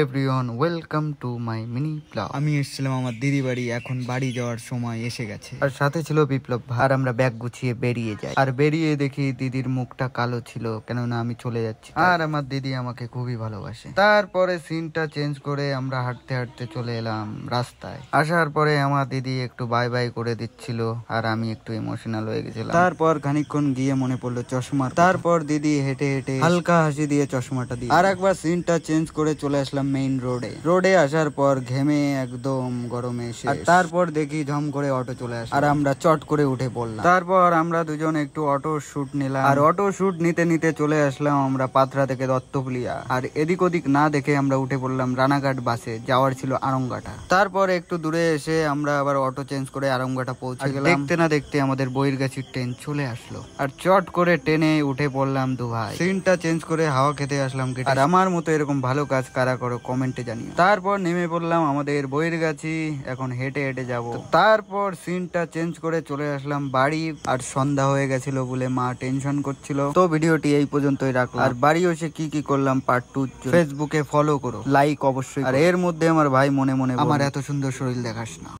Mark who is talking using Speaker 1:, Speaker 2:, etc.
Speaker 1: Everyone, welcome to my mini blog.
Speaker 2: আমি এসেছিলাম আমার দিদি বাড়ি, এখন বাড়ি যাওয়ার সময় এসে গেছে।
Speaker 1: আর সাথে ছিল বিপ্লব ভাই। আর আমরা ব্যাগ গুছিয়ে বেরিয়ে যাই। আর বেরিয়ে দেখি দিদির মুখটা কালো ছিল, কেননা আমি চলে যাচ্ছি। আর আমার দিদি আমাকে খুবই ভালোবাসে। তারপরে সিনটা চেঞ্জ করে আমরা হাঁটতে হাঁটতে চলে এলাম রাস্তায়। আসার পরে আমার দিদি একটু বাই বাই করে দিচ্ছিল, আর আমি একটু ইমোশনাল হয়ে গেছিলাম।
Speaker 2: তারপর খানিকক্ষণ গিয়ে মনে পড়লো চশমা। তারপর দিদি হেঁটে হেঁটে হালকা হাসি দিয়ে চশমাটা দিয়ে আর একবার সিনটা চেঞ্জ করে চলে আসলাম মেইন রোডে আসার পর ঘেমে একদম গরমে এসে তারপর দেখি ঝম করে অটো চলে আসে, আর আমরা চট করে উঠে পড়লাম। তারপর আমরা দুজন একটু অটো শুট নিলাম, আর অটো শুট নিতে নিতে চলে আসলাম আমরা পাথরা থেকে দত্তপুলিয়া। আর এদিক ওদিক না দেখে আমরা উঠে পড়লাম রানাঘাট বাসে, যাওয়ার ছিল আরংঘাটা। তারপর একটু দূরে এসে আমরা আবার অটো চেঞ্জ করে আরংঘাটা পৌঁছে গেলাম। দেখতে না দেখতে আমাদের বইরগাছির ট্রেন চলে আসলো, আর চট করে ট্রেনে উঠে পড়লাম দু ভাই। সিনটা চেঞ্জ করে হাওয়া খেতে আসলাম। আর আমার মতো এরকম ভালো কাজ কারা করো কমেন্টে জানিও। তারপর নেমে পড়লাম আমাদের বইরগাছি, এখন হেঁটে হেঁটে যাব। তারপর সিনটা চেঞ্জ করে চলে আসলাম বাড়ি, আর সন্ধ্যা হয়ে গেছিল বলে মা টেনশন করছিল। তো ভিডিওটি এই পর্যন্তই রাখলাম। আর বাড়ি এসে কি কি করলাম পার্ট 2 ফেসবুকে ফলো করো, লাইক অবশ্যই। আর এর মধ্যে আমার ভাই মনে মনে আমার এত সুন্দর শরীর দেখাস না।